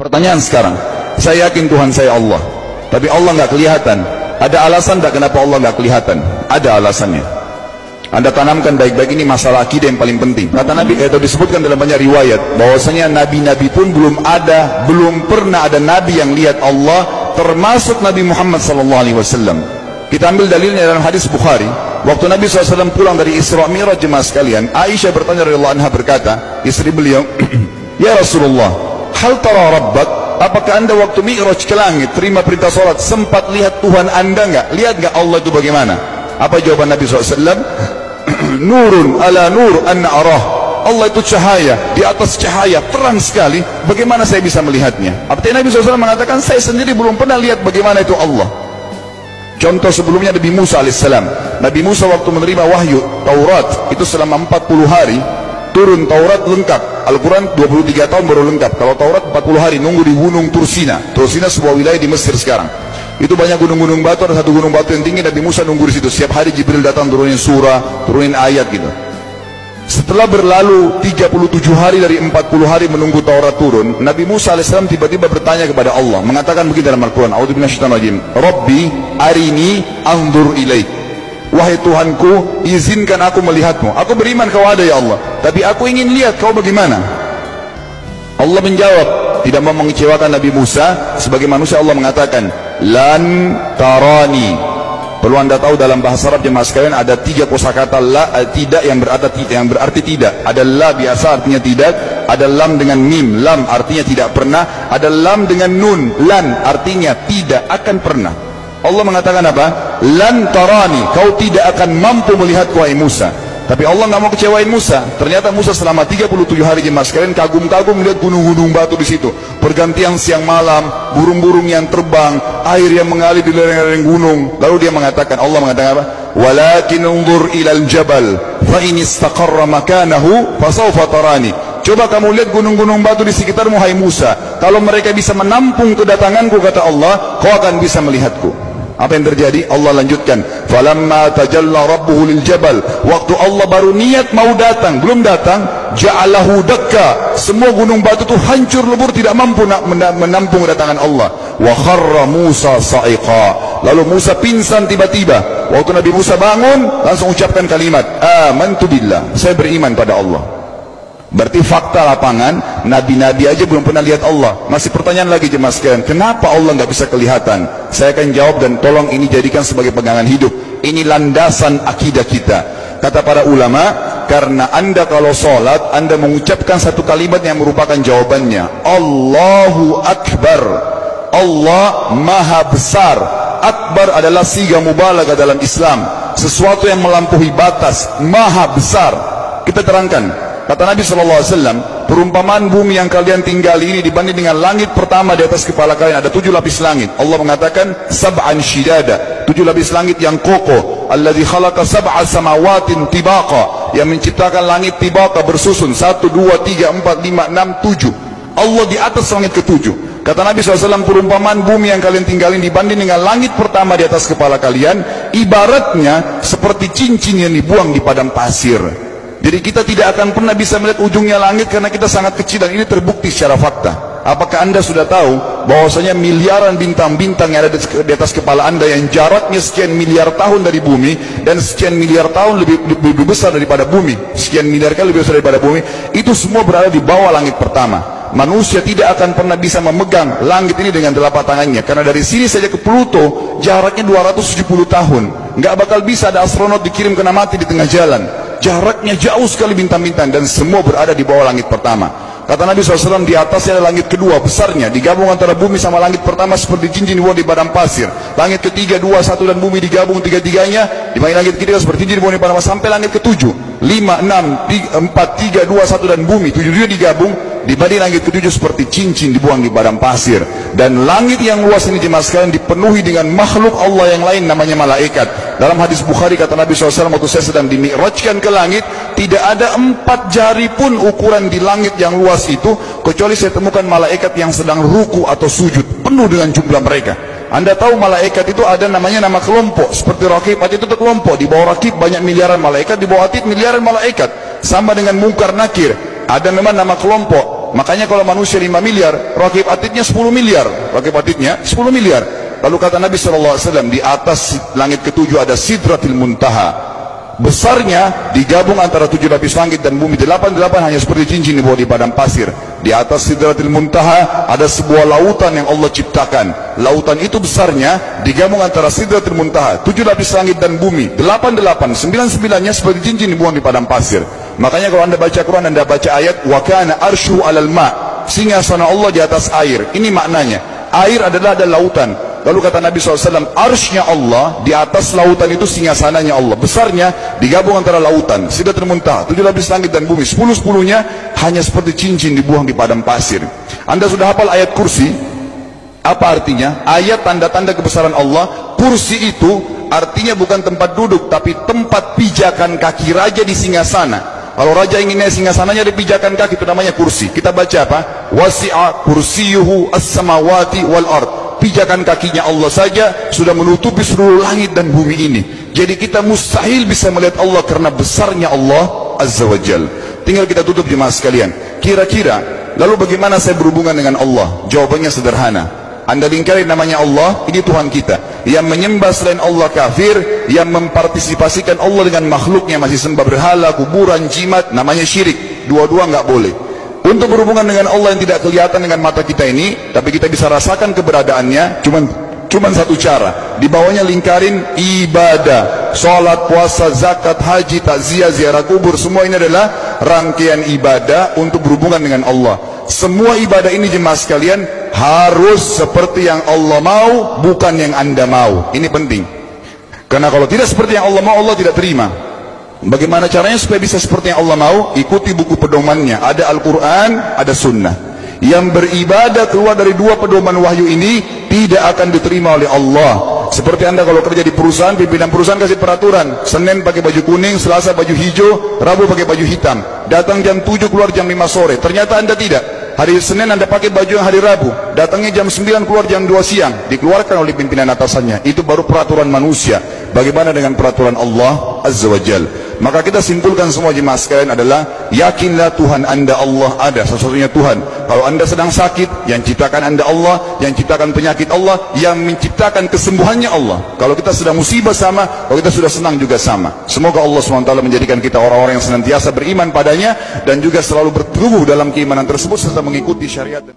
Pertanyaan sekarang, saya yakin Tuhan saya Allah, tapi Allah nggak kelihatan. Ada alasan tak kenapa Allah nggak kelihatan? Ada alasannya. Anda tanamkan baik-baik, ini masalah akidah yang paling penting. Kata Nabi, atau disebutkan dalam banyak riwayat, bahwasanya nabi-nabi pun belum pernah ada nabi yang lihat Allah, termasuk Nabi Muhammad SAW. Kita ambil dalilnya dalam hadis Bukhari. Waktu Nabi SAW pulang dari Isra Mi'raj, jemaah sekalian, Aisyah bertanya radhiyallahu anha, berkata, istri beliau, ya Rasulullah, hal tara rabbak? Apakah anda waktu Mi'raj ke langit, terima perintah sholat, sempat lihat Tuhan anda nggak? Lihat nggak Allah itu bagaimana? Apa jawaban Nabi SAW? Nurun ala nur anna arah. Allah itu cahaya, di atas cahaya, terang sekali. Bagaimana saya bisa melihatnya? Artinya Nabi SAW mengatakan, saya sendiri belum pernah lihat bagaimana itu Allah. Contoh sebelumnya Nabi Musa alaihissalam. Nabi Musa waktu menerima wahyu Taurat, itu selama 40 hari turun Taurat lengkap. Al-Quran 23 tahun baru lengkap. Kalau Taurat 40 hari nunggu di gunung Tursina. Tursina sebuah wilayah di Mesir sekarang. Itu banyak gunung-gunung batu, ada satu gunung batu yang tinggi, Nabi Musa nunggu di situ. Setiap hari Jibril datang turunin surah, turunin ayat gitu. Setelah berlalu 37 hari dari 40 hari menunggu Taurat turun, Nabi Musa AS tiba-tiba bertanya kepada Allah, mengatakan begini dalam Al-Quran, A'udzu billahi rajim, Rabbi arini anzur ilaik. Wahai Tuhanku, izinkan aku melihatmu. Aku beriman kau ada ya Allah, tapi aku ingin lihat kau bagaimana. Allah menjawab, tidak mau mengecewakan Nabi Musa. Sebagai manusia Allah mengatakan, lan tarani. Perlu anda tahu dalam bahasa Arab jemaah sekalian ada 3 kosakata la, tidak yang berarti tidak. Ada la biasa artinya tidak, ada lam dengan mim, lam artinya tidak pernah, ada lam dengan nun, lan artinya tidak akan pernah. Allah mengatakan apa? Lan tarani, kau tidak akan mampu melihatku wahai Musa. Tapi Allah nggak mau kecewain Musa. Ternyata Musa selama 37 hari jemaah sekalian kagum-kagum melihat gunung-gunung batu di situ. Pergantian siang malam, burung-burung yang terbang, air yang mengalir di lereng-lereng gunung. Lalu dia mengatakan, Allah mengatakan apa? Walakin unzur ilal jabal, fa in istaqarra makanahu fasawfa tarani. Coba kamu lihat gunung-gunung batu di sekitarmu hai Musa. Kalau mereka bisa menampung kedatanganku, kata Allah, kau akan bisa melihatku. Apa yang terjadi? Allah lanjutkan, falamma tajalla rabbuhu lil jabal, waktu Allah baru niat mau datang, belum datang, ja'alahu dakka, semua gunung batu itu hancur lebur, tidak mampu menampung kedatangan Allah. Wa kharra Musa sa'iqa, lalu Musa pingsan tiba-tiba. Waktu Nabi Musa bangun, langsung ucapkan kalimat, amantu billah, saya beriman pada Allah. Berarti fakta lapangan, nabi-nabi aja belum pernah lihat Allah. Masih pertanyaan lagi jemaah sekalian, kenapa Allah nggak bisa kelihatan? Saya akan jawab dan tolong ini jadikan sebagai pegangan hidup. Ini landasan akidah kita. Kata para ulama, karena anda kalau sholat, anda mengucapkan satu kalimat yang merupakan jawabannya. Allahu Akbar. Allah Maha Besar. Akbar adalah siga mubalaghah dalam Islam. Sesuatu yang melampaui batas, Maha Besar. Kita terangkan. Kata Nabi SAW, perumpamaan bumi yang kalian tinggali ini dibanding dengan langit pertama di atas kepala kalian, ada 7 lapis langit. Allah mengatakan, sab'an shidada, 7 lapis langit yang kokoh. Alladzi khalaqa sab'a samawatin tibaqa, yang menciptakan langit tibaqa bersusun, 1, 2, 3, 4, 5, 6, 7. Allah di atas langit ke-7. Kata Nabi SAW, perumpamaan bumi yang kalian tinggalin dibanding dengan langit pertama di atas kepala kalian, ibaratnya seperti cincin yang dibuang di padang pasir. Jadi kita tidak akan pernah bisa melihat ujungnya langit karena kita sangat kecil, dan ini terbukti secara fakta. Apakah anda sudah tahu bahwasanya miliaran bintang-bintang yang ada di atas kepala anda yang jaraknya sekian miliar tahun dari bumi, dan sekian miliar tahun lebih besar daripada bumi, sekian miliar kali lebih besar daripada bumi, itu semua berada di bawah langit pertama. Manusia tidak akan pernah bisa memegang langit ini dengan telapak tangannya, karena dari sini saja ke Pluto jaraknya 270 tahun. Nggak bakal bisa ada astronot dikirim kena mati di tengah jalan. Jaraknya jauh sekali bintang-bintang, dan semua berada di bawah langit pertama. Kata Nabi SAW, di atasnya ada langit kedua besarnya, digabung antara bumi sama langit pertama seperti cincin dibuang di padang pasir. Langit ketiga, 2, 1 dan bumi digabung tiga-tiganya, di mana langit ketiga seperti cincin dibuang di padang pasir, sampai langit ke-7, 5, 6, 4, 3, 2, 1 dan bumi 7 digabung, dibanding langit ke-7 seperti cincin dibuang di padang pasir. Dan langit yang luas ini jemaah sekalian dipenuhi dengan makhluk Allah yang lain namanya malaikat. Dalam hadis Bukhari kata Nabi SAW, waktu saya sedang dimi'rajkan ke langit, tidak ada 4 jari pun ukuran di langit yang luas itu, kecuali saya temukan malaikat yang sedang ruku atau sujud, penuh dengan jumlah mereka. Anda tahu malaikat itu ada namanya nama kelompok, seperti Rakib, Atid itu kelompok. Di bawah Rakib banyak miliaran malaikat, di bawah Atid miliaran malaikat. Sama dengan Munkar Nakir, ada memang nama kelompok. Makanya kalau manusia 5 miliar, rakib atidnya 10 miliar. Rakib atidnya 10 miliar. Lalu kata Nabi SAW, di atas langit ketujuh ada Sidratil Muntaha. Besarnya digabung antara 7 lapis langit dan bumi. 8 hanya seperti cincin di bawah di padang pasir. Di atas Sidratil Muntaha ada sebuah lautan yang Allah ciptakan. Lautan itu besarnya digabung antara Sidratil Muntaha, 7 lapis langit dan bumi. 9-9-nya seperti cincin dibuang di padang pasir. Makanya kalau anda baca Quran, anda baca ayat wa kana arsyu 'alal ma', singgasana Allah di atas air. Ini maknanya, air adalah ada lautan. Lalu kata Nabi SAW, arsy-nya Allah di atas lautan itu singgasananya Allah. Besarnya digabung antara lautan, Sidratul Muntaha, 7 lapis langit dan bumi. 10-10-nya hanya seperti cincin dibuang di padang pasir. Anda sudah hafal ayat kursi? Apa artinya? Ayat tanda-tanda kebesaran Allah. Kursi itu artinya bukan tempat duduk, tapi tempat pijakan kaki raja di singgasana. Kalau raja inginnya singgasananya dipijakan kaki, itu namanya kursi. Kita baca apa? Wasi'a kursiyuhu as-samawati wal ard. Pijakan kakinya Allah saja sudah menutupi seluruh langit dan bumi ini. Jadi kita mustahil bisa melihat Allah karena besarnya Allah Azza wa Jal. Tinggal kita tutup jemaah sekalian. Kira-kira, lalu bagaimana saya berhubungan dengan Allah? Jawabannya sederhana. Anda lingkari namanya Allah, ini Tuhan kita. Yang menyembah selain Allah kafir, yang mempartisipasikan Allah dengan makhluknya, masih sembah berhala, kuburan, jimat, namanya syirik. Dua-dua nggak boleh. Untuk berhubungan dengan Allah yang tidak kelihatan dengan mata kita ini, tapi kita bisa rasakan keberadaannya, cuman satu cara. Di bawahnya lingkarin ibadah. Salat, puasa, zakat, haji, takziah, ziarah kubur, semua ini adalah rangkaian ibadah untuk berhubungan dengan Allah. Semua ibadah ini jemaah sekalian harus seperti yang Allah mau, bukan yang Anda mau. Ini penting. Karena kalau tidak seperti yang Allah mau, Allah tidak terima. Bagaimana caranya supaya bisa seperti yang Allah mau? Ikuti buku pedomannya. Ada Al-Quran, ada Sunnah. Yang beribadah keluar dari dua pedoman wahyu ini tidak akan diterima oleh Allah. Seperti Anda kalau kerja di perusahaan, pimpinan perusahaan kasih peraturan, Senin pakai baju kuning, Selasa baju hijau, Rabu pakai baju hitam. Datang jam 7, keluar jam 5 sore. Ternyata Anda tidak. Hari Senin Anda pakai baju yang hari Rabu, datangnya jam 9, keluar jam 2 siang. Dikeluarkan oleh pimpinan atasannya. Itu baru peraturan manusia. Bagaimana dengan peraturan Allah Azza wa Jal? Maka kita simpulkan semua jemaah sekalian adalah, yakinlah Tuhan Anda Allah ada, satu-satunya Tuhan. Kalau Anda sedang sakit, yang ciptakan Anda Allah, yang ciptakan penyakit Allah, yang menciptakan kesembuhannya Allah. Kalau kita sedang musibah sama, kalau kita sudah senang juga sama. Semoga Allah SWT menjadikan kita orang-orang yang senantiasa beriman padanya dan juga selalu bertumbuh dalam keimanan tersebut serta mengikuti syariat.